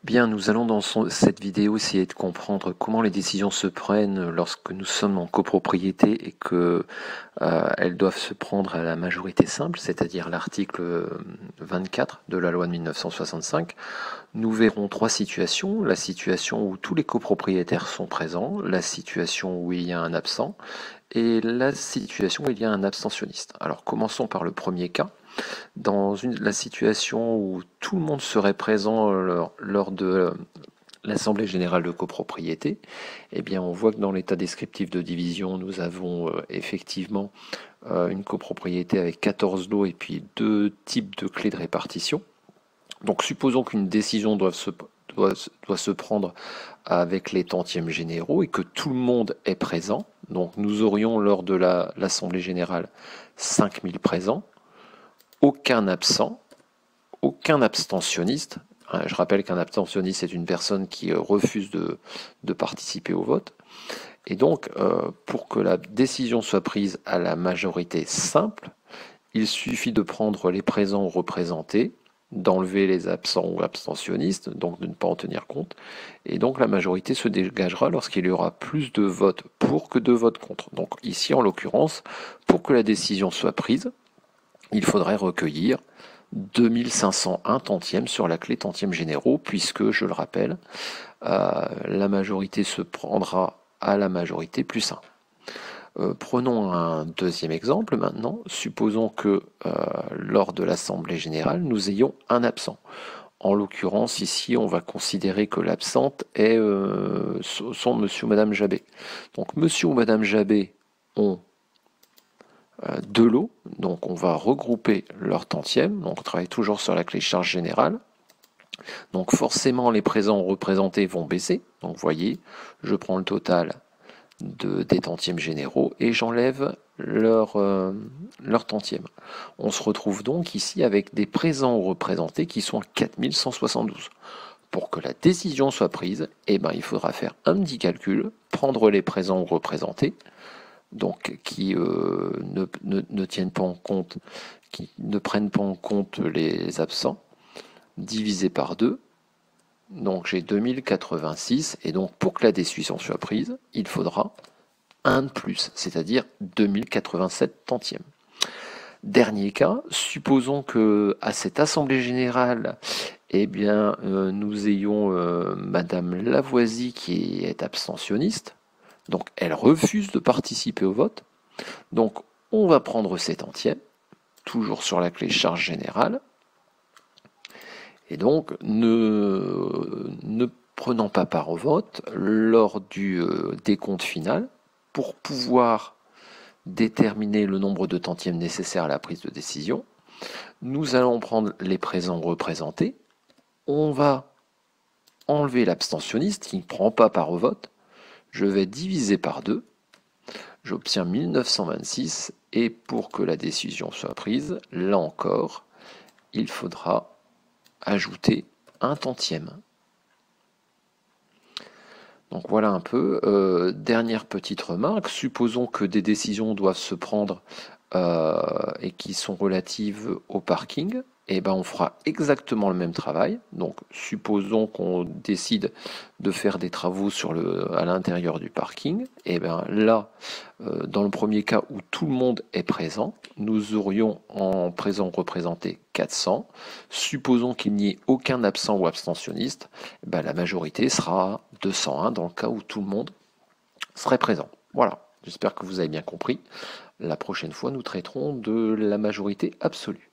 Bien, nous allons dans cette vidéo essayer de comprendre comment les décisions se prennent lorsque nous sommes en copropriété et que elles doivent se prendre à la majorité simple, c'est-à-dire l'article 24 de la loi de 1965. Nous verrons trois situations: la situation où tous les copropriétaires sont présents, la situation où il y a un absent et la situation où il y a un abstentionniste. Alors commençons par le premier cas. Dans la situation où tout le monde serait présent lors de l'Assemblée générale de copropriété, eh bien on voit que dans l'état descriptif de division, nous avons effectivement une copropriété avec 14 lots et puis deux types de clés de répartition. Donc supposons qu'une décision doit se prendre avec les tantièmes généraux et que tout le monde est présent. Donc nous aurions lors de l'Assemblée générale 5000 présents, aucun absent, aucun abstentionniste. Je rappelle qu'un abstentionniste est une personne qui refuse de participer au vote. Et donc, pour que la décision soit prise à la majorité simple, il suffit de prendre les présents représentés, d'enlever les absents ou abstentionnistes, donc de ne pas en tenir compte, et donc la majorité se dégagera lorsqu'il y aura plus de votes pour que de votes contre. Donc ici, en l'occurrence, pour que la décision soit prise, il faudrait recueillir 2501 tantièmes sur la clé tantièmes généraux, puisque, je le rappelle, la majorité se prendra à la majorité plus 1. Prenons un deuxième exemple maintenant. Supposons que lors de l'Assemblée générale, nous ayons un absent. En l'occurrence, ici, on va considérer que l'absente sont monsieur ou madame Jabet. Donc, monsieur ou madame Jabet ont deux lots, donc on va regrouper leurs tantièmes, donc on travaille toujours sur la clé charge générale. Donc forcément les présents représentés vont baisser, donc vous voyez, je prends le total des tantièmes généraux et j'enlève leur tantième. On se retrouve donc ici avec des présents représentés qui sont à 4172. Pour que la décision soit prise, eh ben, il faudra faire un petit calcul, prendre les présents représentés, donc qui ne tiennent pas en compte, qui ne prennent pas en compte les absents, divisé par 2. Donc j'ai 2086, et donc pour que la décision soit prise, il faudra 1 de plus, c'est-à-dire 2087 tantièmes. Dernier cas, supposons que à cette assemblée générale, eh bien, nous ayons Madame Lavoisie qui est abstentionniste, donc elle refuse de participer au vote. Donc on va prendre ces tantièmes, toujours sur la clé charge générale, et donc ne prenant pas part au vote lors du décompte final, pour pouvoir déterminer le nombre de tantièmes nécessaires à la prise de décision, nous allons prendre les présents représentés, on va enlever l'abstentionniste qui ne prend pas part au vote, je vais diviser par 2, j'obtiens 1926, et pour que la décision soit prise, là encore, il faudra ajouter un tantième. Donc voilà un peu. Dernière petite remarque, supposons que des décisions doivent se prendre et qui sont relatives au parking, et ben on fera exactement le même travail. Donc supposons qu'on décide de faire des travaux à l'intérieur du parking, et ben là, dans le premier cas où tout le monde est présent, nous aurions en présent représenté 400. Supposons qu'il n'y ait aucun absent ou abstentionniste, ben la majorité sera 201 dans le cas où tout le monde serait présent. Voilà, j'espère que vous avez bien compris. La prochaine fois, nous traiterons de la majorité absolue.